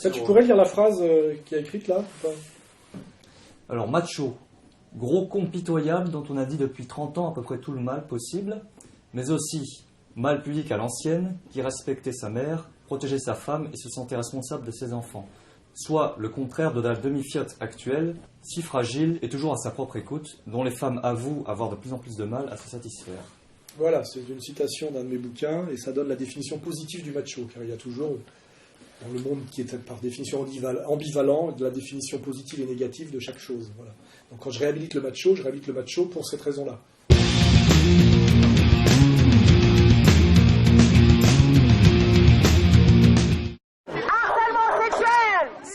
Ça, tu pourrais lire la phrase qui est écrite là ou pas ? Alors, macho, gros con pitoyable dont on a dit depuis 30 ans à peu près tout le mal possible, mais aussi mal pudique à l'ancienne, qui respectait sa mère, protégeait sa femme et se sentait responsable de ses enfants. Soit le contraire de la demi-fiotte actuelle, si fragile et toujours à sa propre écoute, dont les femmes avouent avoir de plus en plus de mal à se satisfaire. Voilà, c'est une citation d'un de mes bouquins, et ça donne la définition positive du macho, car il y a toujours, dans le monde qui est par définition ambivalent, de la définition positive et négative de chaque chose. Voilà. Donc quand je réhabilite le macho pour cette raison-là.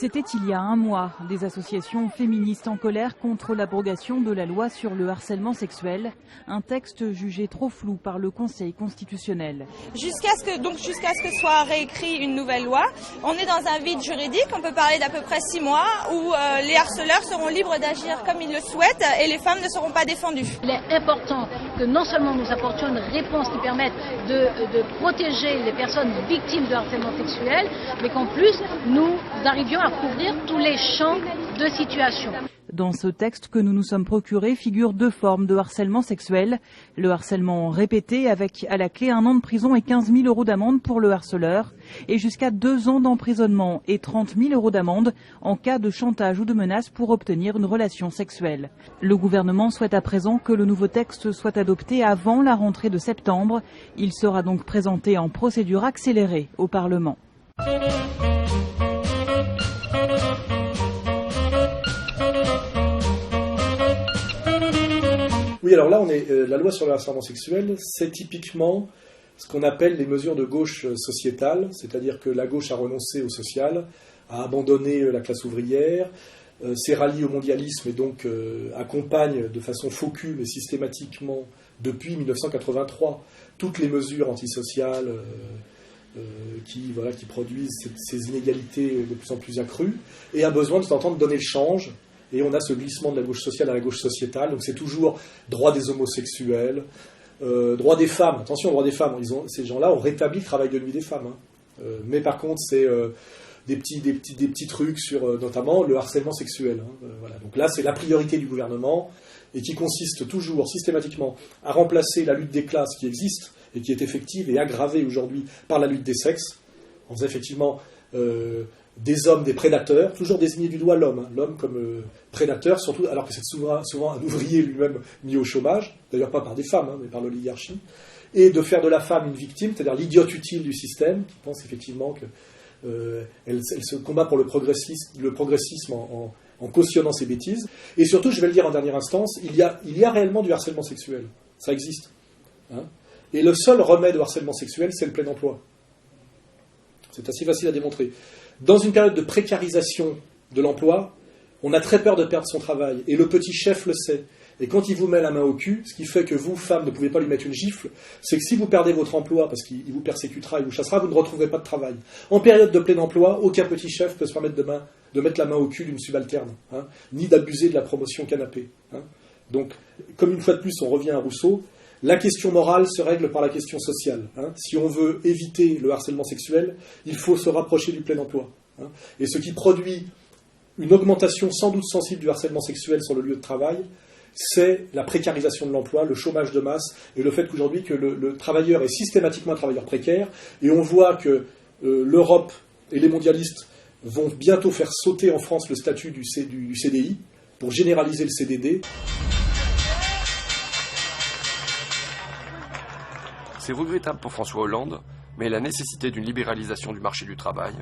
C'était il y a un mois. Des associations féministes en colère contre l'abrogation de la loi sur le harcèlement sexuel, un texte jugé trop flou par le Conseil constitutionnel. Jusqu'à ce que soit réécrit une nouvelle loi, on est dans un vide juridique. On peut parler d'à peu près 6 mois où les harceleurs seront libres d'agir comme ils le souhaitent et les femmes ne seront pas défendues. Il est important que non seulement nous apportions une réponse qui permette de protéger les personnes victimes de harcèlement sexuel, mais qu'en plus nous arrivions à couvrir tous les champs de situation. Dans ce texte que nous nous sommes procuré figurent 2 formes de harcèlement sexuel. Le harcèlement répété avec à la clé 1 an de prison et 15 000 € d'amende pour le harceleur et jusqu'à 2 ans d'emprisonnement et 30 000 € d'amende en cas de chantage ou de menace pour obtenir une relation sexuelle. Le gouvernement souhaite à présent que le nouveau texte soit adopté avant la rentrée de septembre. Il sera donc présenté en procédure accélérée au Parlement. Oui, alors là, la loi sur le harcèlement sexuel, c'est typiquement ce qu'on appelle les mesures de gauche sociétale, c'est-à-dire que la gauche a renoncé au social, a abandonné la classe ouvrière, s'est ralliée au mondialisme et donc accompagne de façon faux cul mais systématiquement depuis 1983 toutes les mesures antisociales qui produisent ces inégalités de plus en plus accrues et a besoin de temps en temps de donner le change. Et on a ce glissement de la gauche sociale à la gauche sociétale. Donc c'est toujours droit des homosexuels, droit des femmes. Attention, droit des femmes. Ces gens-là ont rétabli le travail de nuit des femmes. Mais par contre, c'est des petits trucs sur notamment le harcèlement sexuel. Voilà. Donc là, c'est la priorité du gouvernement et qui consiste toujours systématiquement à remplacer la lutte des classes qui existe et qui est effective et aggravée aujourd'hui par la lutte des sexes. On faisait effectivement des hommes, des prédateurs, toujours désigner du doigt l'homme, l'homme comme prédateur, surtout alors que c'est souvent un ouvrier lui-même mis au chômage, d'ailleurs pas par des femmes, mais par l'oligarchie, et de faire de la femme une victime, c'est-à-dire l'idiote utile du système, qui pense effectivement qu'elle se combat pour le progressisme en cautionnant ses bêtises. Et surtout, je vais le dire en dernière instance, il y a réellement du harcèlement sexuel, ça existe. Et le seul remède au harcèlement sexuel, c'est le plein emploi. C'est assez facile à démontrer. Dans une période de précarisation de l'emploi, on a très peur de perdre son travail. Et le petit chef le sait. Et quand il vous met la main au cul, ce qui fait que vous, femmes, ne pouvez pas lui mettre une gifle, c'est que si vous perdez votre emploi, parce qu'il vous persécutera, il vous chassera, vous ne retrouverez pas de travail. En période de plein emploi, aucun petit chef peut se permettre de mettre la main au cul d'une subalterne, ni d'abuser de la promotion canapé. Donc, comme une fois de plus, on revient à Rousseau, la question morale se règle par la question sociale. Si on veut éviter le harcèlement sexuel, il faut se rapprocher du plein emploi. Et ce qui produit une augmentation sans doute sensible du harcèlement sexuel sur le lieu de travail, c'est la précarisation de l'emploi, le chômage de masse, et le fait qu'aujourd'hui que le travailleur est systématiquement un travailleur précaire, et on voit que l'Europe et les mondialistes vont bientôt faire sauter en France le statut du CDI pour généraliser le CDD. C'est regrettable pour François Hollande, mais la nécessité d'une libéralisation du marché du travail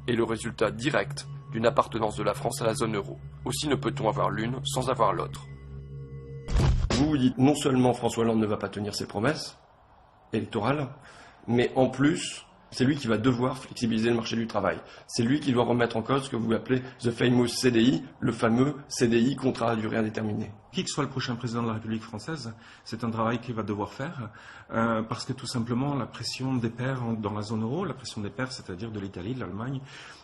est le résultat direct d'une appartenance de la France à la zone euro. Aussi ne peut-on avoir l'une sans avoir l'autre. Vous dites non seulement François Hollande ne va pas tenir ses promesses électorales, mais en plus, c'est lui qui va devoir flexibiliser le marché du travail. C'est lui qui doit remettre en cause ce que vous appelez the famous CDI, le fameux CDI, contrat à durée indéterminée. Qui que soit le prochain président de la République française, c'est un travail qu'il va devoir faire, parce que tout simplement la pression des pairs dans la zone euro, la pression des pairs, c'est-à-dire de l'Italie, de l'Allemagne,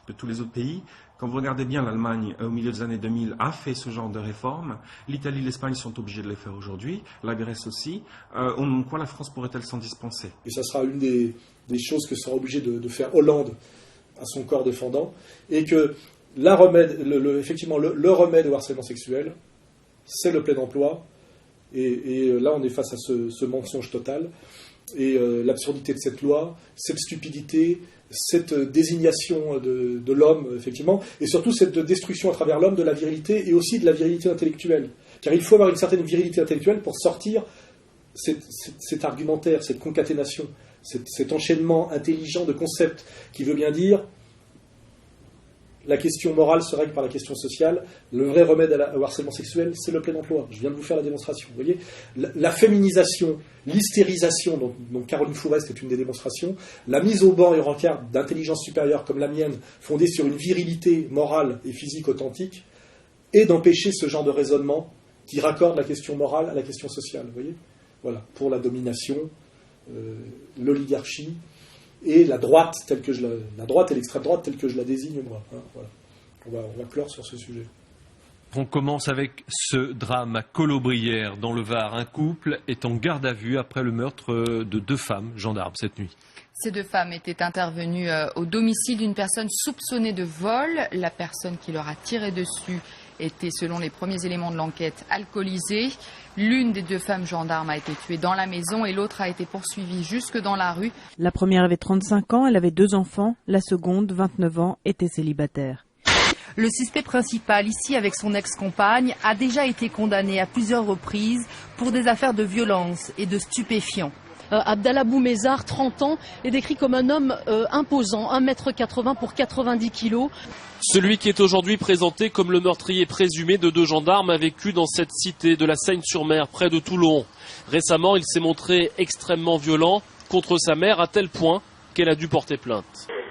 de tous les autres pays, quand vous regardez bien, l'Allemagne, au milieu des années 2000, a fait ce genre de réformes. L'Italie et l'Espagne sont obligés de les faire aujourd'hui, la Grèce aussi. En quoi la France pourrait-elle s'en dispenser ? Et ça sera une des choses que sera obligé de faire Hollande à son corps défendant, et que effectivement, le remède au harcèlement sexuel, c'est le plein emploi, et là on est face à ce mensonge total, et l'absurdité de cette loi, cette stupidité, cette désignation de l'homme, effectivement, et surtout cette destruction à travers l'homme de la virilité, et aussi de la virilité intellectuelle. Car il faut avoir une certaine virilité intellectuelle pour sortir cet argumentaire, cette concaténation, cet enchaînement intelligent de concepts qui veut bien dire la question morale se règle par la question sociale, le vrai remède au harcèlement sexuel, c'est le plein emploi. Je viens de vous faire la démonstration. Vous voyez, la féminisation, l'hystérisation, dont Caroline Fourest est une des démonstrations, la mise au banc et au rencard d'intelligence supérieure comme la mienne, fondée sur une virilité morale et physique authentique, et d'empêcher ce genre de raisonnement qui raccorde la question morale à la question sociale. Vous voyez, voilà, pour la domination, l'oligarchie, et la droite et l'extrême droite telle que je la désigne moi. Hein, voilà. On va clore sur ce sujet. On commence avec ce drame à Colobrières, dans le Var. Un couple est en garde à vue après le meurtre de 2 femmes gendarmes cette nuit. Ces 2 femmes étaient intervenues au domicile d'une personne soupçonnée de vol. La personne qui leur a tiré dessus était, selon les premiers éléments de l'enquête, alcoolisée. L'une des 2 femmes gendarmes a été tuée dans la maison et l'autre a été poursuivie jusque dans la rue. La première avait 35 ans, elle avait 2 enfants. La seconde, 29 ans, était célibataire. Le suspect principal, ici avec son ex-compagne, a déjà été condamné à plusieurs reprises pour des affaires de violence et de stupéfiants. Abdallah Boumezar, 30 ans, est décrit comme un homme imposant, 1,80 m pour 90 kg. Celui qui est aujourd'hui présenté comme le meurtrier présumé de 2 gendarmes a vécu dans cette cité de la Seyne-sur-Mer, près de Toulon. Récemment, il s'est montré extrêmement violent contre sa mère, à tel point qu'elle a dû porter plainte.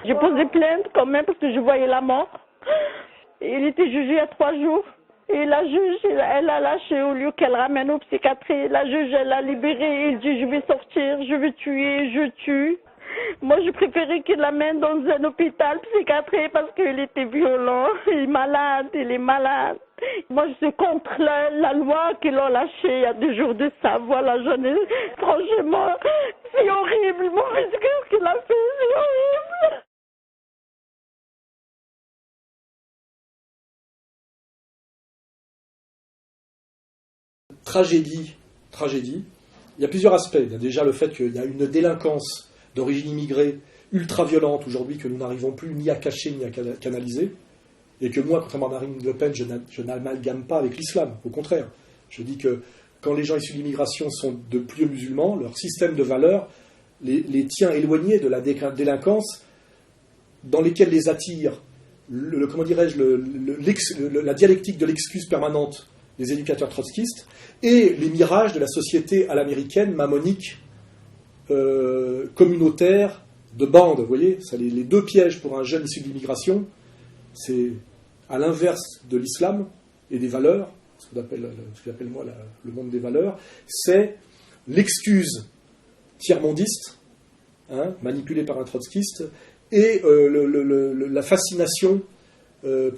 J'ai posé plainte quand même parce que je voyais la mort. Il était jugé il y a 3 jours. Et la juge, elle a lâché au lieu qu'elle ramène au psychiatrie. La juge, elle a libéré. Il dit, je vais sortir, je vais tuer, je tue. Moi, je préférais qu'il l'amène dans un hôpital psychiatrique parce qu'il était violent. Il est malade, il est malade. Moi, je suis contre la loi qu'ils ont lâchée il y a 2 jours de ça. Voilà, franchement, c'est horrible. Mon ce qu'il a fait, c'est horrible. Tragédie. Il y a plusieurs aspects. Il y a déjà le fait qu'il y a une délinquance d'origine immigrée ultra-violente aujourd'hui que nous n'arrivons plus ni à cacher ni à canaliser. Et que moi, contrairement à Marine Le Pen, je n'amalgame pas avec l'islam. Au contraire. Je dis que quand les gens issus de l'immigration sont de pieux musulmans, leur système de valeurs les tient éloignés de la délinquance dans lesquelles les attire la dialectique de l'excuse permanente des éducateurs trotskistes et les mirages de la société à l'américaine, mammonique, communautaire, de bande. Vous voyez, ça, les 2 pièges pour un jeune issu de l'immigration, c'est à l'inverse de l'islam et des valeurs, ce que j'appelle moi le monde des valeurs, c'est l'excuse tiers-mondiste, manipulée par un trotskiste, et la fascination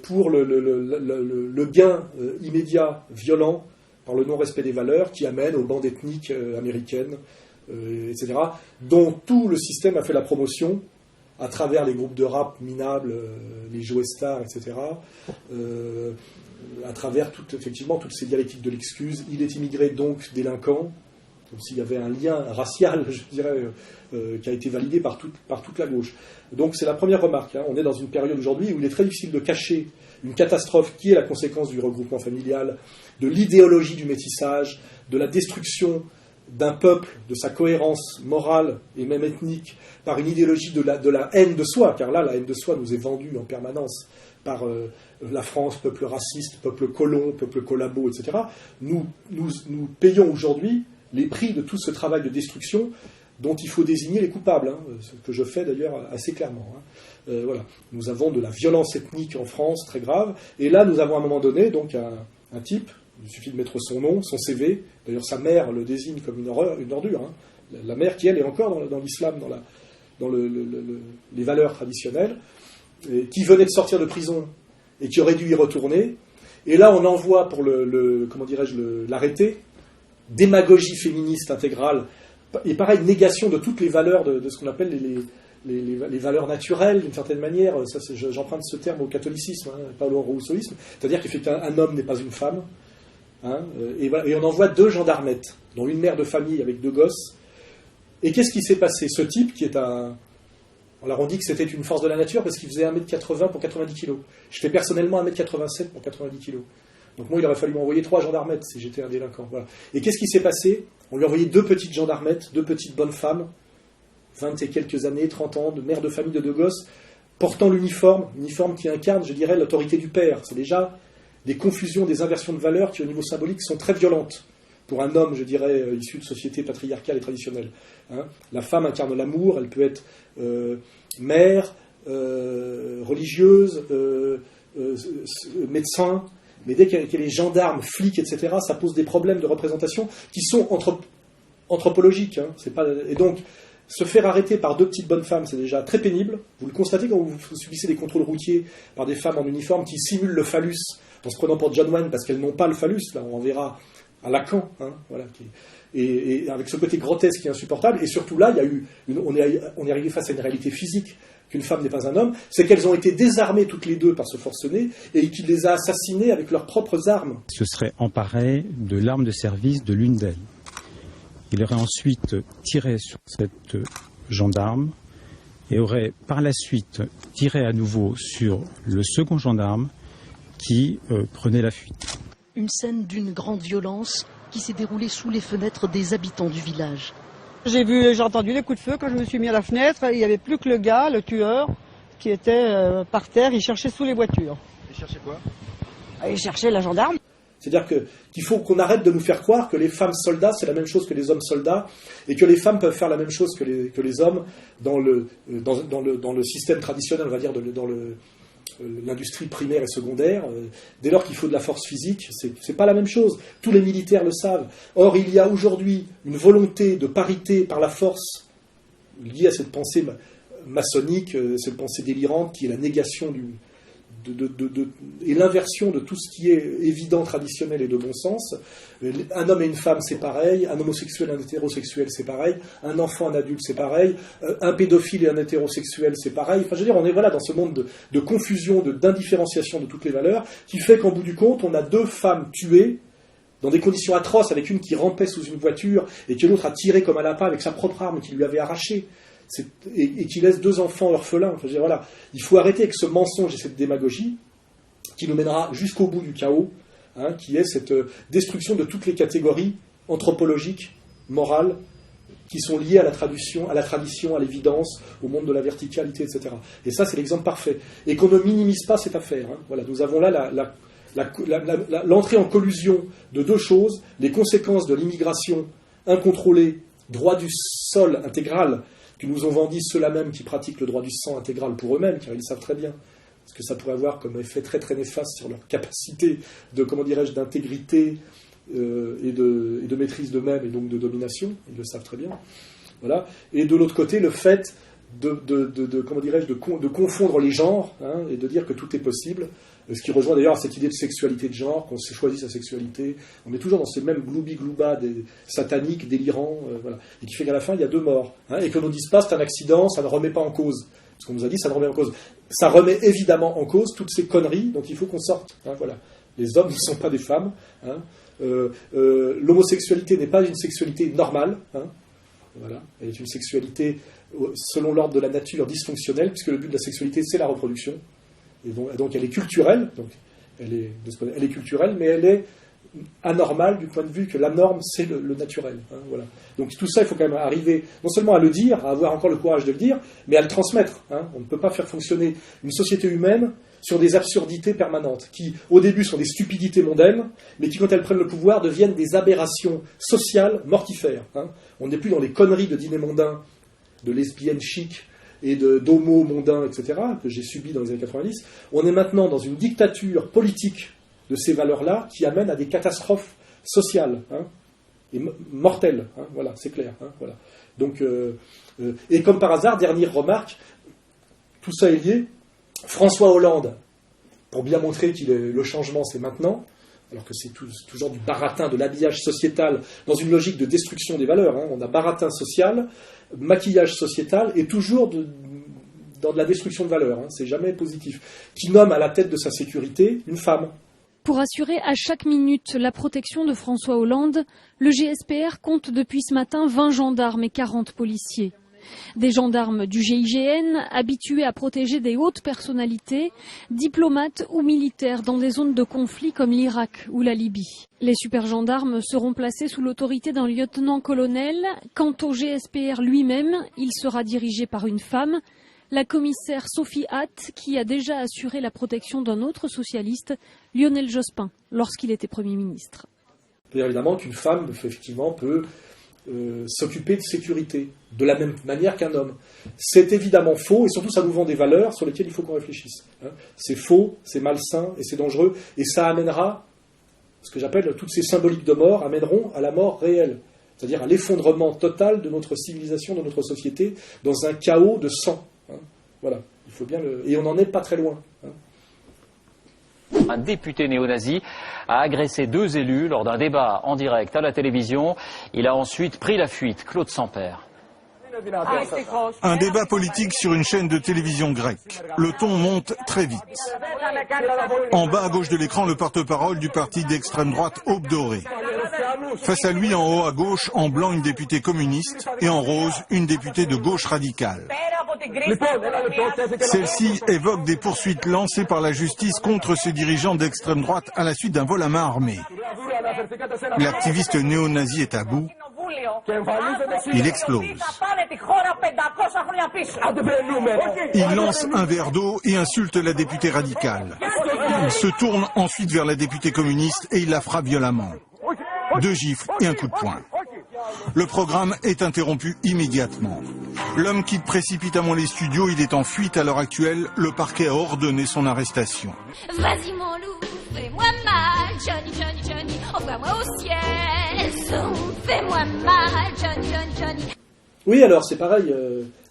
pour le gain immédiat, violent, par le non-respect des valeurs, qui amène aux bandes ethniques américaines, etc., dont tout le système a fait la promotion à travers les groupes de rap minables, les Joe Star, etc., à travers effectivement toutes ces dialectiques de l'excuse. Il est immigré, donc délinquant, comme s'il y avait un lien racial, je dirais, qui a été validé par toute la gauche. Donc c'est la première remarque. On est dans une période aujourd'hui où il est très difficile de cacher une catastrophe qui est la conséquence du regroupement familial, de l'idéologie du métissage, de la destruction d'un peuple, de sa cohérence morale et même ethnique, par une idéologie de la haine de soi, car là, la haine de soi nous est vendue en permanence par la France, peuple raciste, peuple colon, peuple collabo, etc. Nous payons aujourd'hui les prix de tout ce travail de destruction dont il faut désigner les coupables, ce que je fais d'ailleurs assez clairement. Voilà. Nous avons de la violence ethnique en France, très grave, et là nous avons à un moment donné donc un type, il suffit de mettre son nom, son CV, d'ailleurs sa mère le désigne comme une ordure, la mère qui elle est encore dans l'islam, dans les valeurs traditionnelles, et qui venait de sortir de prison et qui aurait dû y retourner, et là on envoie pour l'arrêter, démagogie féministe intégrale, et pareil, négation de toutes les valeurs de ce qu'on appelle les valeurs naturelles, d'une certaine manière. Ça, j'emprunte ce terme au catholicisme, pas au rousseauisme. C'est-à-dire qu'un homme n'est pas une femme. Et on envoie 2 gendarmettes, dont une mère de famille avec 2 gosses. Et qu'est-ce qui s'est passé? Ce type, qui est alors on dit que c'était une force de la nature parce qu'il faisait 1m80 pour 90 kg. Je fais personnellement 1m87 pour 90 kg. Donc moi, il aurait fallu m'envoyer 3 gendarmettes si j'étais un délinquant. Voilà. Et qu'est-ce qui s'est passé? On lui a envoyé 2 petites gendarmettes, 2 petites bonnes femmes, 20 et quelques années, 30 ans, de mère de famille de 2 gosses, portant l'uniforme qui incarne, je dirais, l'autorité du père. C'est déjà des confusions, des inversions de valeurs qui, au niveau symbolique, sont très violentes pour un homme, je dirais, issu de sociétés patriarcales et traditionnelles. La femme incarne l'amour, elle peut être mère, religieuse, médecin, mais dès qu'elle est gendarme, flic, etc., ça pose des problèmes de représentation qui sont anthropologiques. Et donc, se faire arrêter par 2 petites bonnes femmes, c'est déjà très pénible. Vous le constatez quand vous subissez des contrôles routiers par des femmes en uniforme qui simulent le phallus en se prenant pour John Wayne parce qu'elles n'ont pas le phallus. Là, on en verra à Lacan, voilà, et avec ce côté grotesque qui est insupportable. Et surtout là, on est arrivé face à une réalité physique qu'une femme n'est pas un homme, c'est qu'elles ont été désarmées toutes les 2 par ce forcené et qu'il les a assassinées avec leurs propres armes. Se serait emparé de l'arme de service de l'une d'elles. Il aurait ensuite tiré sur cette gendarme et aurait par la suite tiré à nouveau sur le second gendarme qui prenait la fuite. Une scène d'une grande violence qui s'est déroulée sous les fenêtres des habitants du village. J'ai entendu les coups de feu quand je me suis mis à la fenêtre. Il n'y avait plus que le gars, le tueur, qui était par terre. Il cherchait sous les voitures. Il cherchait quoi? Il cherchait la gendarme. C'est-à-dire qu'il faut qu'on arrête de nous faire croire que les femmes soldats, c'est la même chose que les hommes soldats, et que les femmes peuvent faire la même chose que les hommes dans le système traditionnel, on va dire, dans l'industrie primaire et secondaire. Dès lors qu'il faut de la force physique, c'est pas la même chose. Tous les militaires le savent. Or, il y a aujourd'hui une volonté de parité par la force liée à cette pensée maçonnique, cette pensée délirante qui est la négation et l'inversion de tout ce qui est évident, traditionnel et de bon sens. Un homme et une femme, c'est pareil. Un homosexuel et un hétérosexuel, c'est pareil. Un enfant, un adulte, c'est pareil. Un pédophile et un hétérosexuel, c'est pareil. Enfin, je veux dire, on est dans ce monde de confusion, d'indifférenciation de toutes les valeurs, qui fait qu'en bout du compte, on a 2 femmes tuées dans des conditions atroces, avec une qui rampait sous une voiture et que l'autre a tiré comme un lapin avec sa propre arme qui lui avait arraché. Et qui laisse 2 enfants orphelins. Enfin, je veux dire, voilà. Il faut arrêter avec ce mensonge et cette démagogie qui nous mènera jusqu'au bout du chaos, qui est cette destruction de toutes les catégories anthropologiques, morales, qui sont liées à la tradition, à l'évidence, au monde de la verticalité, etc. Et ça, c'est l'exemple parfait. Et qu'on ne minimise pas cette affaire. Voilà. Nous avons là l'entrée en collusion de 2 choses, les conséquences de l'immigration incontrôlée, droit du sol intégral, que nous ont vendu ceux-là même qui pratiquent le droit du sang intégral pour eux-mêmes, car ils savent très bien ce que ça pourrait avoir comme effet très très néfaste sur leur capacité d'intégrité et de maîtrise d'eux-mêmes et donc de domination. Ils le savent très bien. Voilà. Et de l'autre côté, le fait de confondre les genres et de dire que tout est possible, ce qui rejoint d'ailleurs cette idée de sexualité de genre, qu'on s'est choisi sa sexualité. On est toujours dans ces mêmes gloubi-glouba sataniques, délirants, voilà. Et qui fait qu'à la fin, il y a 2 morts. Et que l'on ne dise pas c'est un accident, ça ne remet pas en cause. Ce qu'on nous a dit, ça ne remet en cause. Ça remet évidemment en cause toutes ces conneries dont il faut qu'on sorte. Voilà. Les hommes ne sont pas des femmes. L'homosexualité n'est pas une sexualité normale. Voilà. Elle est une sexualité, selon l'ordre de la nature, dysfonctionnelle, puisque le but de la sexualité, c'est la reproduction. Et donc elle est culturelle, elle est culturelle, mais elle est anormale du point de vue que la norme, c'est le naturel. Voilà. Donc tout ça, il faut quand même arriver non seulement à le dire, à avoir encore le courage de le dire, mais à le transmettre. On ne peut pas faire fonctionner une société humaine sur des absurdités permanentes, qui au début sont des stupidités mondaines, mais qui quand elles prennent le pouvoir deviennent des aberrations sociales mortifères. On n'est plus dans les conneries de dîner mondain, de lesbiennes chic, et d'homo mondains, etc., que j'ai subi dans les années 90, on est maintenant dans une dictature politique de ces valeurs-là qui amène à des catastrophes sociales et mortelles. Voilà, c'est clair. Voilà. Donc, et comme par hasard, dernière remarque, tout ça est lié. François Hollande, pour bien montrer que le changement c'est maintenant, alors que c'est toujours du baratin, de l'habillage sociétal, dans une logique de destruction des valeurs. On a baratin social, maquillage sociétal, et toujours dans de la destruction de valeurs, c'est jamais positif, qui nomme à la tête de sa sécurité une femme. Pour assurer à chaque minute la protection de François Hollande, le GSPR compte depuis ce matin 20 gendarmes et 40 policiers. Des gendarmes du GIGN habitués à protéger des hautes personnalités, diplomates ou militaires dans des zones de conflit comme l'Irak ou la Libye. Les super gendarmes seront placés sous l'autorité d'un lieutenant-colonel. Quant au GSPR lui-même, il sera dirigé par une femme, la commissaire Sophie Hatt, qui a déjà assuré la protection d'un autre socialiste, Lionel Jospin, lorsqu'il était Premier ministre. C'est-à-dire évidemment qu'une femme, effectivement, peut s'occuper de sécurité, de la même manière qu'un homme. C'est évidemment faux, et surtout ça nous vend des valeurs sur lesquelles il faut qu'on réfléchisse. C'est faux, c'est malsain, et c'est dangereux, et ça amènera, ce que j'appelle toutes ces symboliques de mort, amèneront à la mort réelle, c'est-à-dire à l'effondrement total de notre civilisation, de notre société, dans un chaos de sang. Voilà, il faut bien et on n'en est pas très loin. Un député néo-nazi a agressé 2 élus lors d'un débat en direct à la télévision. Il a ensuite pris la fuite. Claude Sampère. Un débat politique sur une chaîne de télévision grecque. Le ton monte très vite. En bas à gauche de l'écran, le porte-parole du parti d'extrême droite Aube Dorée. Face à lui, en haut à gauche, en blanc, une députée communiste et en rose, une députée de gauche radicale. Celle-ci évoque des poursuites lancées par la justice contre ce dirigeant d'extrême droite à la suite d'un vol à main armée. L'activiste néo-nazi est à bout. Il explose. Il lance un verre d'eau et insulte la députée radicale. Il se tourne ensuite vers la députée communiste et il la frappe violemment. 2 gifles et un coup de poing. Le programme est interrompu immédiatement. L'homme quitte précipitamment les studios, il est en fuite à l'heure actuelle. Le parquet a ordonné son arrestation. Vas-y mon loup, fais-moi mal, Johnny, Johnny, Johnny, envoie-moi au ciel, fais-moi mal, Johnny, Johnny, Johnny. Oui, alors c'est pareil,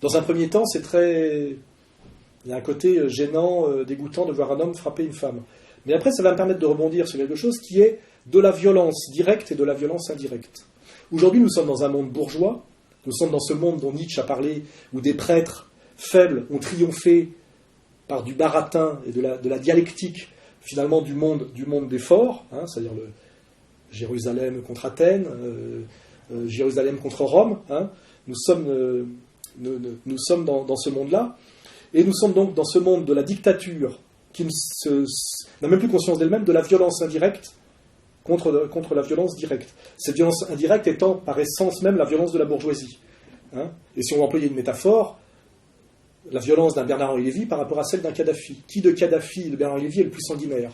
dans un premier temps, c'est très... Il y a un côté gênant, dégoûtant de voir un homme frapper une femme. Mais après, ça va me permettre de rebondir sur quelque chose qui est de la violence directe et de la violence indirecte. Aujourd'hui, nous sommes dans un monde bourgeois, nous sommes dans ce monde dont Nietzsche a parlé, où des prêtres faibles ont triomphé par du baratin et de la dialectique, finalement, du monde des forts, c'est-à-dire le Jérusalem contre Athènes, Jérusalem contre Rome. Nous sommes dans ce monde-là, et nous sommes donc dans ce monde de la dictature qui n'a même plus conscience d'elle-même, de la violence indirecte contre la violence directe. Cette violence indirecte étant par essence même la violence de la bourgeoisie. Et si on employait une métaphore, la violence d'un Bernard-Henri Lévy par rapport à celle d'un Kadhafi. Qui de Kadhafi et de Bernard-Henri Lévy est le plus sanguinaire?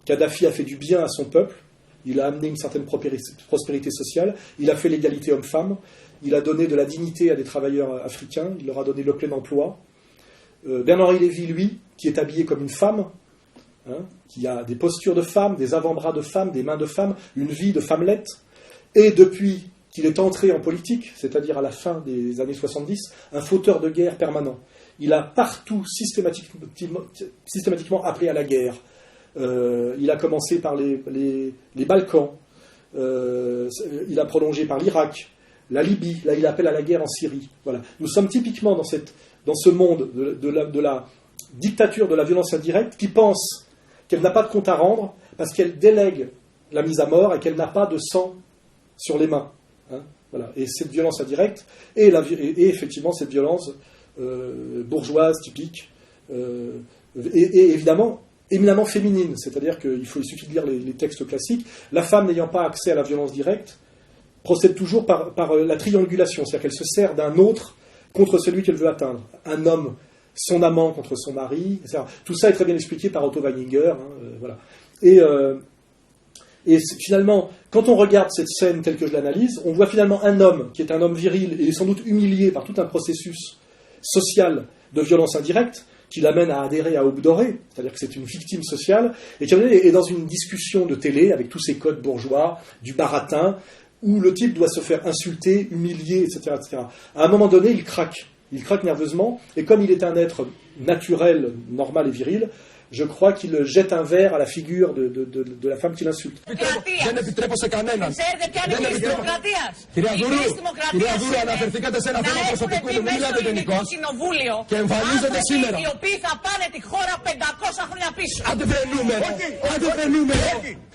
Kadhafi a fait du bien à son peuple, il a amené une certaine prospérité sociale, il a fait l'égalité homme-femme, il a donné de la dignité à des travailleurs africains, il leur a donné le plein emploi. Bernard-Henri Lévy, lui, qui est habillé comme une femme, qui a des postures de femme, des avant-bras de femme, des mains de femme, une vie de femmelette, et depuis qu'il est entré en politique, c'est-à-dire à la fin des années 70, un fauteur de guerre permanent. Il a partout systématiquement appelé à la guerre. Il a commencé par les Balkans, il a prolongé par l'Irak, la Libye, là il appelle à la guerre en Syrie. Voilà. Nous sommes typiquement dans ce monde de la dictature de la violence indirecte qui pense qu'elle n'a pas de compte à rendre parce qu'elle délègue la mise à mort et qu'elle n'a pas de sang sur les mains. Voilà. Et cette violence indirecte et effectivement cette violence bourgeoise typique et évidemment éminemment féminine, c'est-à-dire il suffit de lire les textes classiques. La femme n'ayant pas accès à la violence directe procède toujours par la triangulation, c'est-à-dire qu'elle se sert d'un autre contre celui qu'elle veut atteindre. Un homme, son amant contre son mari, etc. Tout ça est très bien expliqué par Otto Weininger. Voilà. Et finalement, quand on regarde cette scène telle que je l'analyse, on voit finalement un homme qui est un homme viril et sans doute humilié par tout un processus social de violence indirecte qui l'amène à adhérer à Aube Dorée, c'est-à-dire que c'est une victime sociale, et qui est dans une discussion de télé avec tous ces codes bourgeois, du baratin, où le type doit se faire insulter, humilier, etc., etc. À un moment donné, il craque nerveusement, et comme il est un être naturel, normal et viril, je crois qu'il jette un verre à la figure de la femme qu'il insulte. Δεν επιτρέπω σε κανέναν. Δεν επιτρέπω. Κυρία Δούρου, αναφερθήκατε σε ένα θέμα προσωπικό, δεν μιλάτε γενικώς. Και εμφανίζεται σήμερα. Οι οποίοι θα πάνε τη χώρα 500 χρόνια πίσω. Άντε βρενούμε.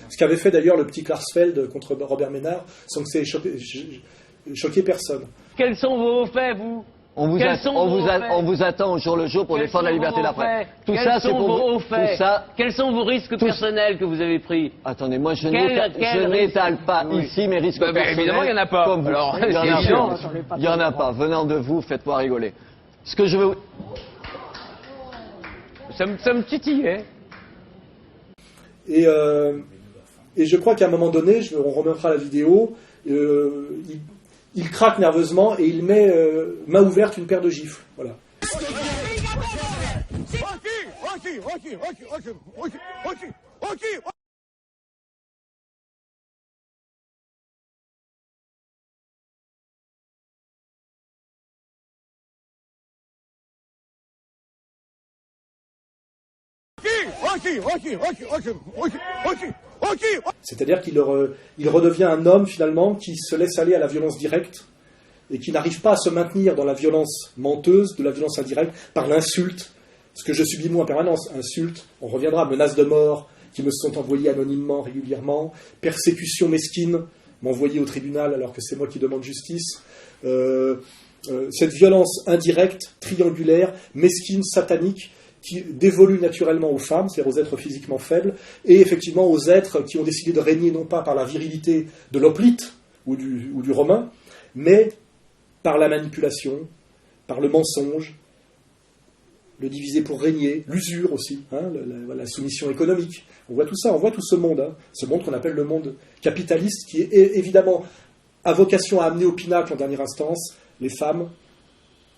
Ce qu'avait fait d'ailleurs le petit Klarsfeld contre Robert Ménard, sans que ça ait choqué personne. Quels sont vos faits, vous? On vous attend au jour le jour pour défendre la liberté de la presse. Tout ça, c'est pour vous. Quels sont vos risques personnels que vous avez pris? Attendez, moi je n'étale pas ici mes risques personnels. Évidemment, il n'y en a pas. Alors, il n'y en a pas. Venant de vous, faites-moi rigoler. Ce que je veux... Ça me titillait. Et je crois qu'à un moment donné, on remettra la vidéo, il craque nerveusement et il met main ouverte une paire de gifles. Voilà. C'est-à-dire qu'il redevient un homme finalement qui se laisse aller à la violence directe et qui n'arrive pas à se maintenir dans la violence menteuse, de la violence indirecte, par l'insulte, ce que je subis moi en permanence, insulte, on reviendra, menaces de mort qui me sont envoyées anonymement, régulièrement, persécution mesquine, m'envoyer au tribunal alors que c'est moi qui demande justice, cette violence indirecte, triangulaire, mesquine, satanique, qui dévolue naturellement aux femmes, c'est-à-dire aux êtres physiquement faibles, et effectivement aux êtres qui ont décidé de régner non pas par la virilité de l'hoplite ou du romain, mais par la manipulation, par le mensonge, le diviser pour régner, l'usure aussi, la soumission économique. On voit tout ça, on voit tout ce monde qu'on appelle le monde capitaliste, qui est évidemment à vocation à amener au pinacle en dernière instance les femmes,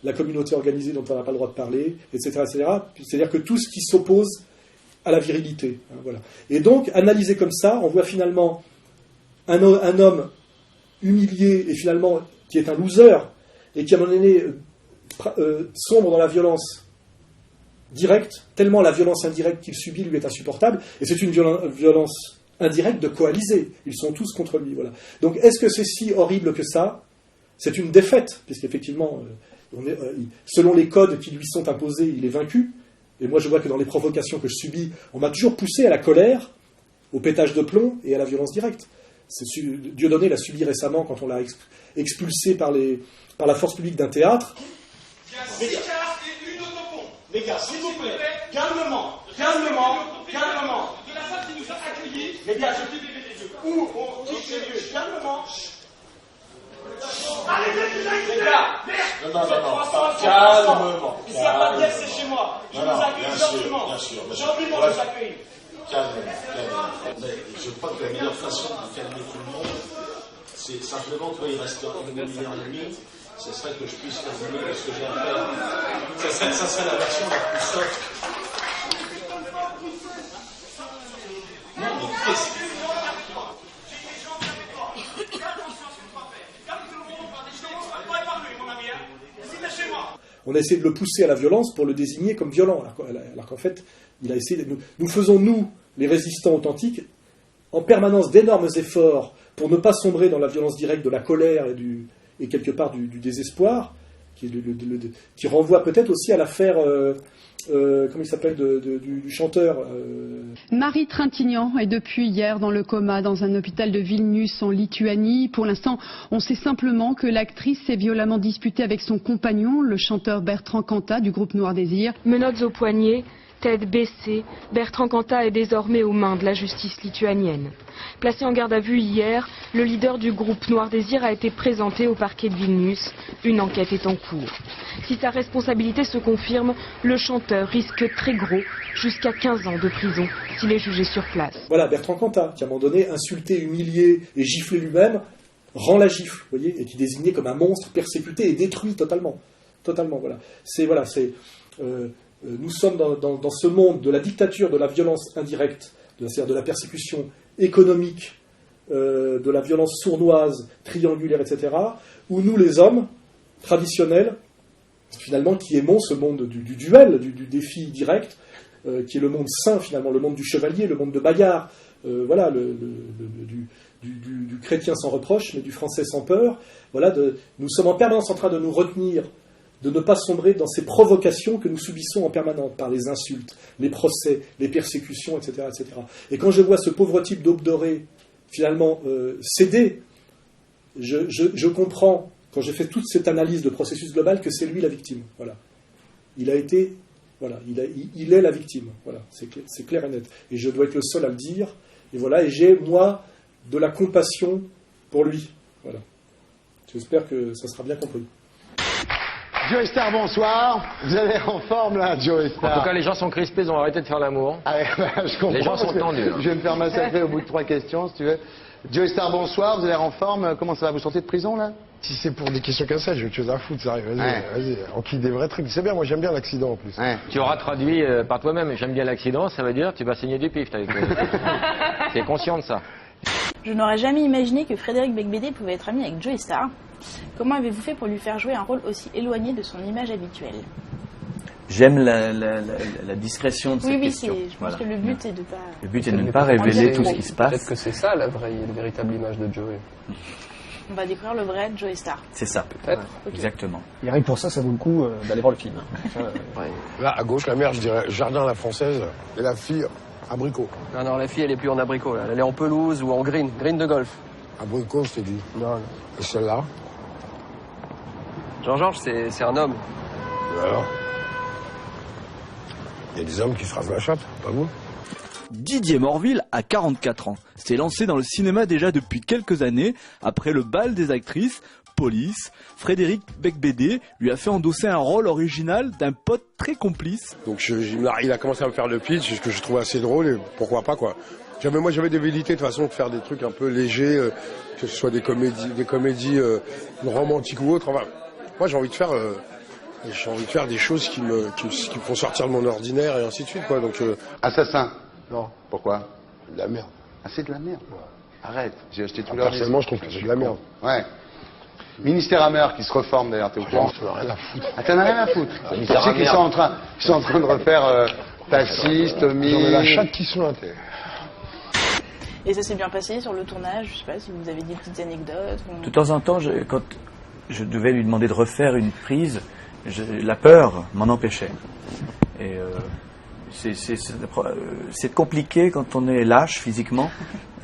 la communauté organisée dont on n'a pas le droit de parler, etc., etc. C'est-à-dire que tout ce qui s'oppose à la virilité. Voilà. Et donc, analysé comme ça, on voit finalement un homme humilié et finalement qui est un loser et qui, à un moment donné, sombre dans la violence directe, tellement la violence indirecte qu'il subit lui est insupportable, et c'est une violence indirecte de coalisés. Ils sont tous contre lui. Voilà. Donc, est-ce que c'est si horrible que ça? C'est une défaite, puisqu'effectivement... selon les codes qui lui sont imposés, il est vaincu. Et moi, je vois que dans les provocations que je subis, on m'a toujours poussé à la colère, au pétage de plomb et à la violence directe. Dieudonné l'a subi récemment quand on l'a expulsé par la force publique d'un théâtre. Les gars, s'il vous plaît, calmement. De la femme qui nous a accueillis. Les gars, où on quitte les lieux, calmement. Allez, les gars! Non, calmement. Il n'y a pas de guerre, c'est chez moi. Je vous accueille gentiment. Gentiment, je vous accueille. Calmement. Je crois que la meilleure façon de calmer tout le monde, c'est simplement qu'il restera une demi-heure et demie. Ce serait que je puisse terminer ce que j'ai à faire. Ça serait la version la plus soft. Non, mais qu'est-ce que... On a essayé de le pousser à la violence pour le désigner comme violent, alors qu'en fait, il a essayé nous faisons, nous, les résistants authentiques, en permanence d'énormes efforts pour ne pas sombrer dans la violence directe de la colère et quelque part du désespoir, qui renvoie peut-être aussi à l'affaire, comment il s'appelle, du chanteur. Marie Trintignant est depuis hier dans le coma dans un hôpital de Vilnius en Lituanie. Pour l'instant, on sait simplement que l'actrice s'est violemment disputée avec son compagnon, le chanteur Bertrand Cantat du groupe Noir Désir. Menottes aux poignets, tête baissée, Bertrand Cantat est désormais aux mains de la justice lituanienne. Placé en garde à vue hier, le leader du groupe Noir Désir a été présenté au parquet de Vilnius. Une enquête est en cours. Si sa responsabilité se confirme, le chanteur risque très gros, jusqu'à 15 ans de prison, s'il est jugé sur place. Voilà, Bertrand Cantat, qui à un moment donné, insulté, humilié et giflé lui-même, rend la gifle, vous voyez, et qui est désigné comme un monstre persécuté et détruit totalement. Totalement, voilà. Nous sommes dans ce monde de la dictature, de la violence indirecte, c'est-à-dire de la persécution économique, de la violence sournoise, triangulaire, etc., où nous, les hommes traditionnels, finalement, qui aimons ce monde du duel, du défi direct, qui est le monde sain finalement, le monde du chevalier, le monde de bagarre, voilà, du chrétien sans reproche, mais du français sans peur. Voilà, nous sommes en permanence en train de nous retenir, de ne pas sombrer dans ces provocations que nous subissons en permanence par les insultes, les procès, les persécutions, etc., etc. Et quand je vois ce pauvre type d'Aube dorée finalement céder, je comprends, quand j'ai fait toute cette analyse de processus global, que c'est lui la victime. Voilà. Il a été, voilà, il est la victime. Voilà, c'est clair et net. Et je dois être le seul à le dire. Et voilà, et j'ai, moi, de la compassion pour lui. Voilà. J'espère que ça sera bien compris. Joe Star, bonsoir. Vous avez en forme là, Joe Star. En tout cas, les gens sont crispés, ils ont arrêté de faire l'amour. Ah, je comprends. Les gens sont tendus. Je vais me faire massacrer au bout de 3 questions, si tu veux. Joe Star, bonsoir. Vous avez l'air en forme. Comment ça va? Vous sortez de prison là? Si c'est pour des questions comme ça, j'ai autre chose à foutre, ça arrive. Vas-y. On quitte des vrais trucs. C'est bien, moi j'aime bien l'accident en plus. Tu auras traduit par toi-même. J'aime bien l'accident, ça veut dire tu vas saigner du pif. Tu es conscient de ça? Je n'aurais jamais imaginé que Frédéric Becbédé pouvait être ami avec Joe Star. Comment avez-vous fait pour lui faire jouer un rôle aussi éloigné de son image habituelle? J'aime la discrétion de cette question. Je pense que le but est de pas... Le but est de ne pas révéler tout ce qui se passe. Peut-être que c'est ça la véritable image de Joey. On va découvrir le vrai Joe Star. C'est ça, peut-être. Okay. Exactement. Et rien que pour ça, ça vaut le coup d'aller voir le film. Là, à gauche, la mère, je dirais jardin à la française, et la fille, abricot. Non, la fille, elle est plus en abricot, là. Elle est en pelouse ou en green de golf. Abricot, je t'ai dit. Non. Et celle-là? Jean-Georges, c'est un homme. Et alors? Il y a des hommes qui se rasent la chatte, pas vous? Didier Morville a 44 ans. S'est lancé dans le cinéma déjà depuis quelques années. Après le bal des actrices, Police, Frédéric Becbédé lui a fait endosser un rôle original d'un pote très complice. Donc il a commencé à me faire le pitch, ce que je trouvais assez drôle, et pourquoi pas quoi. J'avais des velléités de toute façon de faire des trucs un peu légers, que ce soit des comédies romantiques ou autres. Enfin, moi j'ai envie de faire des choses qui me font sortir de mon ordinaire et ainsi de suite quoi. Donc Assassin. Non. Pourquoi? C'est de la merde. Ah, c'est de la merde. Ouais. Arrête, j'ai acheté tout personnellement, je trouve que c'est de la merde. Ouais. Ministère Hammer qui se reforme d'ailleurs, t'es au courant? J'en ai rien à foutre. Ah, t'en as rien à foutre? Tu sais qu'ils sont en train de refaire Tassis, Tommy... J'en ai la chatte qui se l'intéresse. Et ça s'est bien passé sur le tournage? Je sais pas si vous avez des petites anecdotes. Ou... De temps en temps, quand je devais lui demander de refaire une prise, la peur m'en empêchait. Et c'est compliqué quand on est lâche physiquement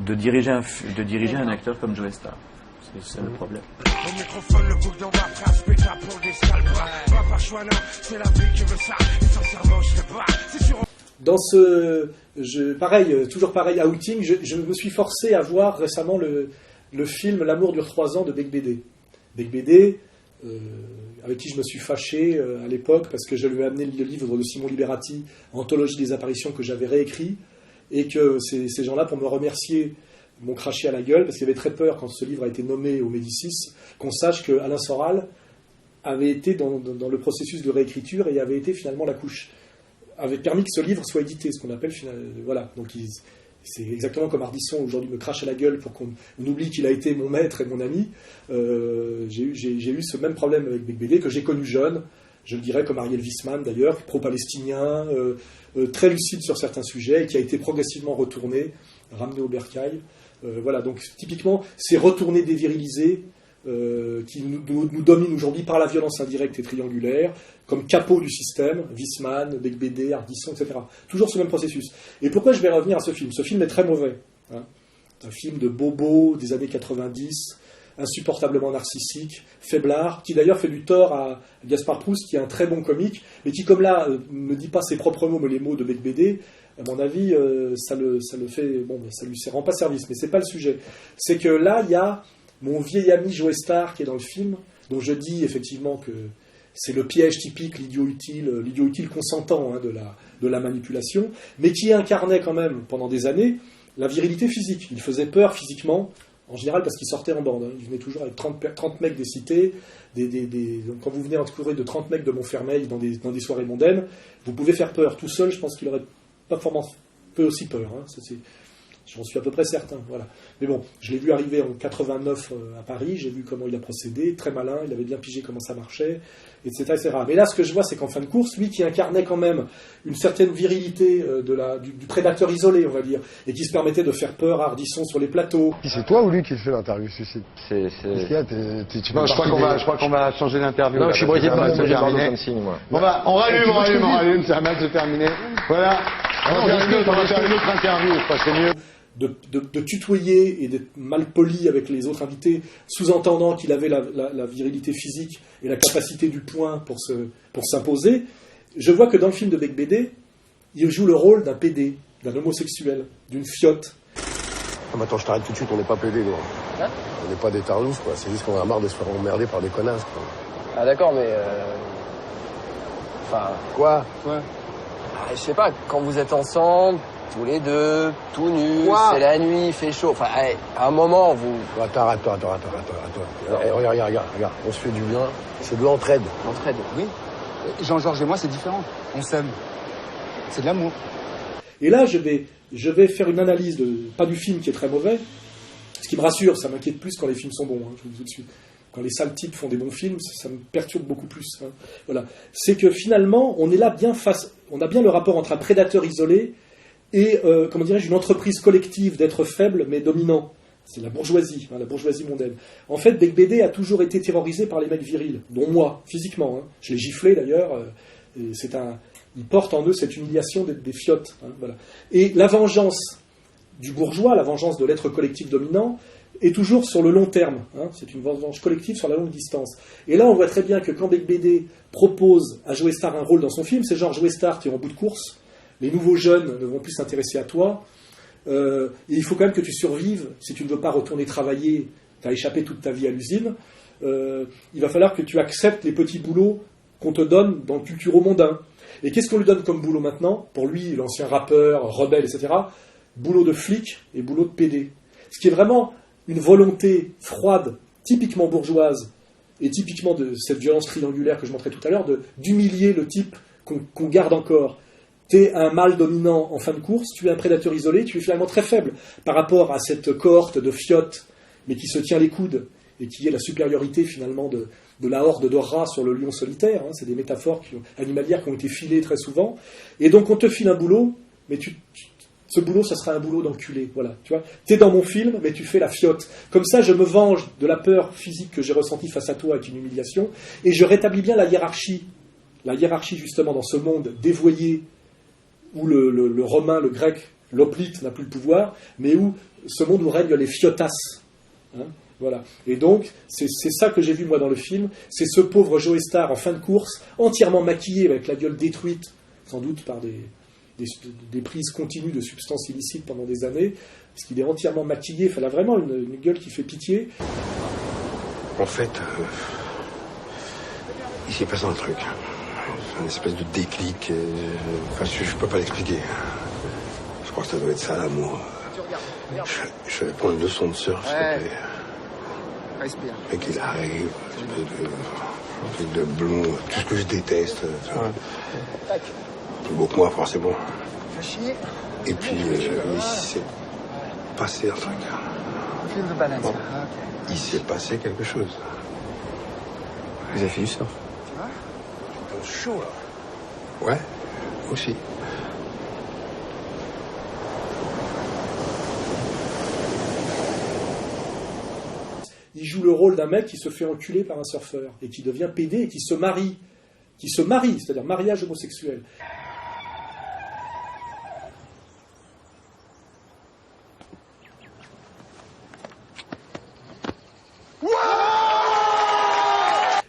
de diriger un acteur comme Joe Star. C'est le problème. Dans toujours pareil, outing, je me suis forcé à voir récemment le film L'amour dure 3 ans de Becbédé. Becbédé, avec qui je me suis fâché à l'époque parce que je lui ai amené le livre de Simon Liberati, Anthologie des apparitions, que j'avais réécrit, et que ces gens-là, pour me remercier, m'ont craché à la gueule parce qu'il y avait très peur, quand ce livre a été nommé au Médicis, qu'on sache que Alain Soral avait été dans le processus de réécriture et avait été finalement la couche, avait permis que ce livre soit édité, ce qu'on appelle voilà. Donc c'est exactement comme Ardisson aujourd'hui me crache à la gueule pour qu'on oublie qu'il a été mon maître et mon ami. J'ai eu ce même problème avec Becbédé, que j'ai connu jeune, je le dirais comme Ariel Wiesman d'ailleurs, pro-palestinien, très lucide sur certains sujets, et qui a été progressivement retourné, ramené au bercail. Voilà, donc typiquement, c'est retourné dévirilisé qui nous domine aujourd'hui par la violence indirecte et triangulaire, comme capot du système, Wiesman, Becbédé, Ardisson, etc. Toujours ce même processus. Et pourquoi je vais revenir à ce film? Ce film est très mauvais. Hein. C'est un film de bobo des années 90, insupportablement narcissique, faiblard, qui d'ailleurs fait du tort à Gaspard Proust, qui est un très bon comique, mais qui, comme là, ne dit pas ses propres mots, mais les mots de Becbédé. À mon avis, ça le fait... Bon, ça lui rend pas service, mais c'est pas le sujet. C'est que là, il y a mon vieil ami Joe Star qui est dans le film, dont je dis effectivement que c'est le piège typique, l'idiot utile consentant, hein, de la manipulation, mais qui incarnait quand même, pendant des années, la virilité physique. Il faisait peur physiquement, en général parce qu'il sortait en bande. Hein. Il venait toujours avec 30 mecs des cités. Donc quand vous venez entourer de 30 mecs de Montfermeil dans des soirées mondaines, vous pouvez faire peur. Tout seul, je pense qu'il aurait pas forcément peu aussi peur. Hein. J'en suis à peu près certain. Voilà. Mais bon, je l'ai vu arriver en 89 à Paris, j'ai vu comment il a procédé, très malin, il avait bien pigé comment ça marchait, etc., etc. Mais là, ce que je vois, c'est qu'en fin de course, lui qui incarnait quand même une certaine virilité du prédateur isolé, on va dire, et qui se permettait de faire peur à Ardisson sur les plateaux. C'est toi ou lui qui fait l'interview, celui-ci? Non, je crois qu'on va changer d'interview. Non, je suis brisé par terminé. comme signe, moi. On rallume, c'est un match de terminé. Voilà. On va faire une autre interview, je crois que c'est mieux. De tutoyer et d'être mal poli avec les autres invités, sous-entendant qu'il avait la virilité physique et la capacité du poing pour s'imposer. Je vois que dans le film de Beigbeder, il joue le rôle d'un PD, d'un homosexuel, d'une fiotte. Ah, mais attends, je t'arrête tout de suite, on n'est pas pédé, nous. Hein? On n'est pas des tarloufs, quoi. C'est juste qu'on a marre de se faire emmerder par des connasses, quoi. Ah d'accord, mais... Enfin... Quoi? Je sais pas, quand vous êtes ensemble, tous les deux, tout nus, c'est la nuit, il fait chaud. Enfin, à un moment, vous... Attends. Regarde. On se fait du bien. C'est de l'entraide. L'entraide? Oui. Jean-Georges et moi, c'est différent. On s'aime. C'est de l'amour. Et là, je vais faire une analyse, pas du film qui est très mauvais. Ce qui me rassure, ça m'inquiète plus quand les films sont bons, hein, je vous le dis tout de suite. Quand les sales types font des bons films, ça me perturbe beaucoup plus. Hein. Voilà. C'est que finalement, on est là bien on a bien le rapport entre un prédateur isolé et, comment dirais-je, une entreprise collective d'êtres faibles mais dominants. C'est la bourgeoisie, la bourgeoisie mondaine. En fait, Beigbeder a toujours été terrorisé par les mecs virils, dont moi, physiquement. Hein. Je l'ai giflé d'ailleurs. Ils portent en eux cette humiliation des fiottes. Hein, voilà. Et la vengeance du bourgeois, la vengeance de l'être collectif dominant, est toujours sur le long terme. Hein, c'est une vengeance collective sur la longue distance. Et là, on voit très bien que quand Beigbeder propose à Joe Star un rôle dans son film, c'est genre Joe Star, tu es en bout de course, les nouveaux jeunes ne vont plus s'intéresser à toi, et il faut quand même que tu survives, si tu ne veux pas retourner travailler, tu as échappé toute ta vie à l'usine, il va falloir que tu acceptes les petits boulots qu'on te donne dans le culturo-mondain. Et qu'est-ce qu'on lui donne comme boulot maintenant? Pour lui, l'ancien rappeur, rebelle, etc., boulot de flic et boulot de PD. Ce qui est vraiment une volonté froide, typiquement bourgeoise, et typiquement de cette violence triangulaire que je montrais tout à l'heure, d'humilier le type qu'on garde encore. Tu es un mâle dominant en fin de course, tu es un prédateur isolé, tu es finalement très faible par rapport à cette cohorte de fiottes, mais qui se tient les coudes, et qui est la supériorité finalement de la horde de rats sur le lion solitaire. Hein. C'est des métaphores animalières qui ont été filées très souvent. Et donc on te file un boulot, mais ce boulot, ça sera un boulot d'enculé. Voilà, tu vois. T'es dans mon film, mais tu fais la fiotte. Comme ça, je me venge de la peur physique que j'ai ressentie face à toi avec une humiliation, et je rétablis bien la hiérarchie. La hiérarchie, justement, dans ce monde dévoyé, où le romain, le grec, l'hoplite n'a plus le pouvoir, mais où ce monde où règnent les fiotasses. Hein. Voilà. Et donc, c'est ça que j'ai vu, moi, dans le film. C'est ce pauvre Joe Star, en fin de course, entièrement maquillé, avec la gueule détruite, sans doute par des prises continues de substances illicites pendant des années, parce qu'il est entièrement maquillé. Il a vraiment une gueule qui fait pitié. En fait, il s'est passé un truc. Une espèce de déclic. Enfin, je peux pas l'expliquer. Je crois que ça doit être ça, l'amour. Je vais prendre une leçon de surf, s'il te plaît. Respire. Et qu'il arrive, de blond, tout ce que je déteste. Plus beau que moi, forcément. Et puis, il s'est passé un truc. Bon, il s'est passé quelque chose. Vous avez fait du surf? Chaud, là. Ouais, aussi. Il joue le rôle d'un mec qui se fait enculer par un surfeur et qui devient PD et qui se marie, c'est-à-dire mariage homosexuel.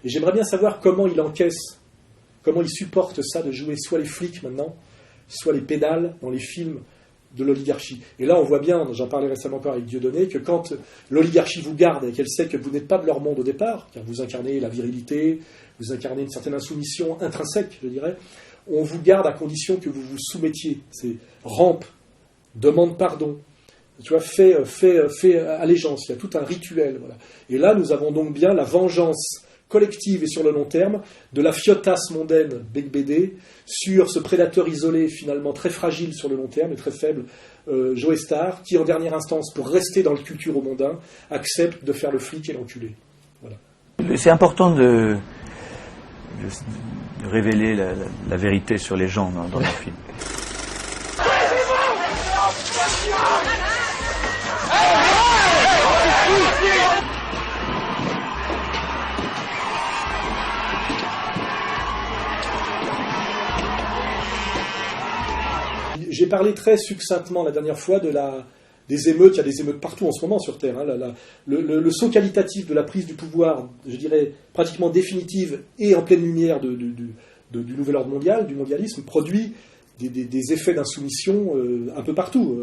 Et j'aimerais bien savoir comment il encaisse, comment il supporte ça de jouer soit les flics maintenant, soit les pédales dans les films de l'oligarchie. Et là, on voit bien, j'en parlais récemment encore avec Dieudonné, que quand l'oligarchie vous garde et qu'elle sait que vous n'êtes pas de leur monde au départ, car vous incarnez la virilité, vous incarnez une certaine insoumission intrinsèque, je dirais, on vous garde à condition que vous vous soumettiez. C'est rampe, demande pardon, tu vois, fais allégeance, il y a tout un rituel. Voilà. Et là, nous avons donc bien la vengeance collective et sur le long terme de la fiotasse mondaine Beigbeder sur ce prédateur isolé finalement très fragile sur le long terme et très faible, Joe Star, qui en dernière instance, pour rester dans le culture mondain, accepte de faire le flic et l'enculé. Voilà. C'est important de révéler la vérité sur les gens dans le film. J'ai parlé très succinctement la dernière fois des émeutes. Il y a des émeutes partout en ce moment sur Terre. Le saut qualitatif de la prise du pouvoir, je dirais pratiquement définitive et en pleine lumière du nouvel ordre mondial, du mondialisme, produit des effets d'insoumission un peu partout.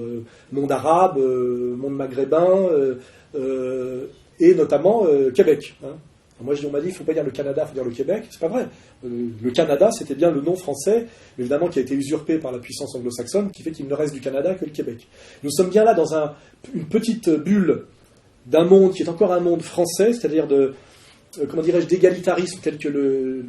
Monde arabe, monde maghrébin et notamment Québec. Moi, on m'a dit, il ne faut pas dire le Canada, il faut dire le Québec. C'est pas vrai. Le Canada, c'était bien le nom français, évidemment, qui a été usurpé par la puissance anglo-saxonne, qui fait qu'il ne reste du Canada que le Québec. Nous sommes bien là dans une petite bulle d'un monde qui est encore un monde français, c'est-à-dire d'égalitarisme tel que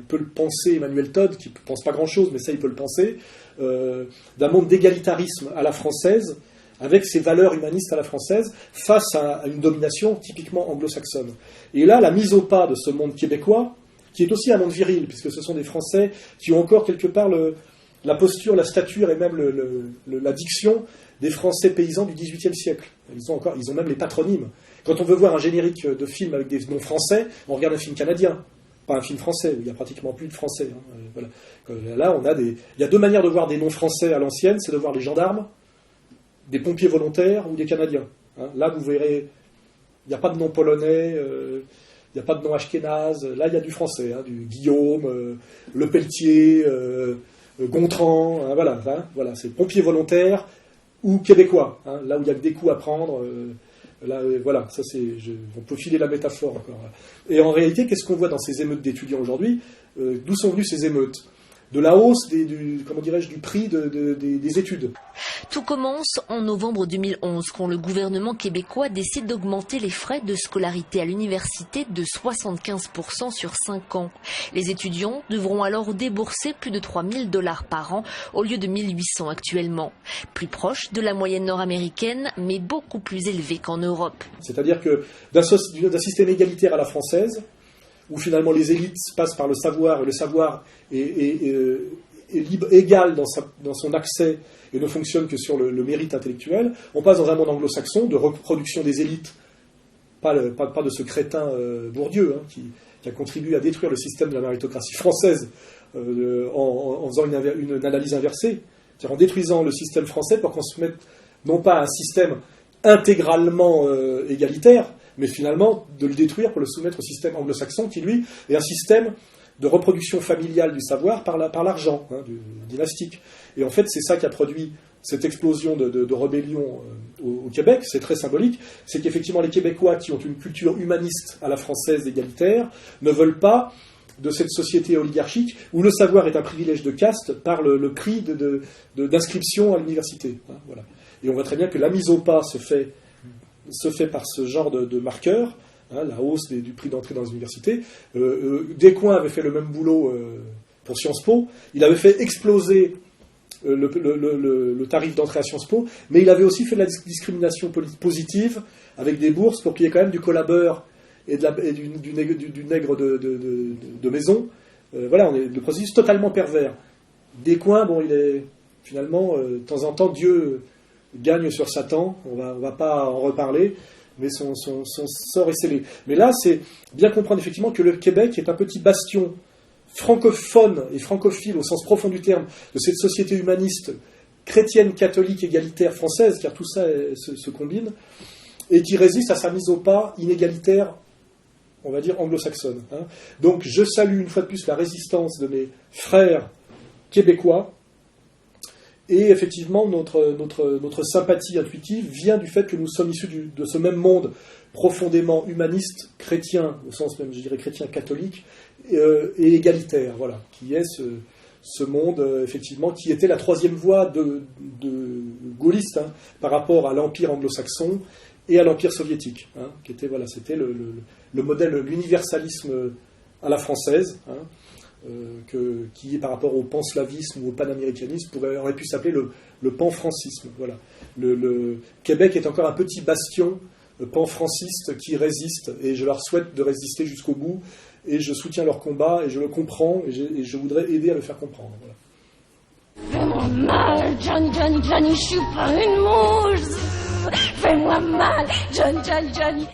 peut le penser Emmanuel Todd, qui ne pense pas grand-chose, mais ça, il peut le penser, d'un monde d'égalitarisme à la française, avec ses valeurs humanistes à la française, face à une domination typiquement anglo-saxonne. Et là, la mise au pas de ce monde québécois, qui est aussi un monde viril, puisque ce sont des Français qui ont encore quelque part la posture, la stature et même la diction des Français paysans du XVIIIe siècle. Ils ont même les patronymes. Quand on veut voir un générique de film avec des noms français, on regarde un film canadien, pas un film français, où il n'y a pratiquement plus de français. Voilà. Là, il y a deux manières de voir des noms français à l'ancienne, c'est de voir les gendarmes, des pompiers volontaires ou des Canadiens. Là, vous verrez, il n'y a pas de nom polonais, il n'y a pas de nom ashkénaze. Là, il y a du français, du Guillaume, Le Pelletier, Gontran. Voilà, c'est pompiers volontaires ou québécois. Là où il y a que des coups à prendre. Voilà, ça on peut filer la métaphore encore. Et en réalité, qu'est-ce qu'on voit dans ces émeutes d'étudiants aujourd'hui ? D'où sont venues ces émeutes ? De la hausse du prix des études. Tout commence en novembre 2011, quand le gouvernement québécois décide d'augmenter les frais de scolarité à l'université de 75% sur 5 ans. Les étudiants devront alors débourser plus de 3 000 $ par an au lieu de 1 800 actuellement. Plus proche de la moyenne nord-américaine, mais beaucoup plus élevé qu'en Europe. C'est-à-dire que d'un système égalitaire à la française, où finalement les élites passent par le savoir, et le savoir est libre, égal dans son accès et ne fonctionne que sur le mérite intellectuel, on passe dans un monde anglo-saxon de reproduction des élites, pas de ce crétin Bourdieu, qui a contribué à détruire le système de la méritocratie française en faisant une analyse inversée, c'est-à-dire en détruisant le système français pour qu'on se mette non pas à un système intégralement égalitaire, mais finalement de le détruire pour le soumettre au système anglo-saxon qui, lui, est un système de reproduction familiale du savoir par l'argent, dynastique. Et en fait, c'est ça qui a produit cette explosion de rébellion au Québec. C'est très symbolique. C'est qu'effectivement, les Québécois qui ont une culture humaniste à la française égalitaire ne veulent pas de cette société oligarchique où le savoir est un privilège de caste par le prix d'inscription à l'université. Voilà. Et on voit très bien que la mise au pas se fait par ce genre de marqueurs, la hausse du prix d'entrée dans les universités. Descoings avait fait le même boulot pour Sciences Po. Il avait fait exploser le tarif d'entrée à Sciences Po, mais il avait aussi fait de la discrimination positive avec des bourses pour qu'il y ait quand même du collabeur et du nègre de maison. Voilà, le processus totalement pervers. Descoings, il est finalement, de temps en temps, Dieu gagne sur Satan, on va pas en reparler, mais son sort est scellé. Mais là, c'est bien comprendre effectivement que le Québec est un petit bastion francophone et francophile au sens profond du terme de cette société humaniste chrétienne, catholique, égalitaire française, car tout ça se combine, et qui résiste à sa mise au pas inégalitaire, on va dire anglo-saxonne. Donc je salue une fois de plus la résistance de mes frères québécois. Et effectivement, notre sympathie intuitive vient du fait que nous sommes issus de ce même monde profondément humaniste, chrétien, au sens même, je dirais, chrétien catholique, et égalitaire, voilà, qui est ce monde, effectivement, qui était la troisième voie de gaulliste par rapport à l'Empire anglo-saxon et à l'Empire soviétique, qui était, voilà, c'était le modèle, l'universalisme à la française, qui par rapport au panslavisme ou au panaméricanisme aurait pu s'appeler le panfrancisme. Voilà. Le Québec est encore un petit bastion panfranciste qui résiste, et je leur souhaite de résister jusqu'au bout, et je soutiens leur combat, et je le comprends, et je voudrais aider à le faire comprendre. Voilà. Fais-moi mal, Johnny, Johnny, Johnny, je suis pas une mouche. Fais-moi mal, Johnny, Johnny, Johnny.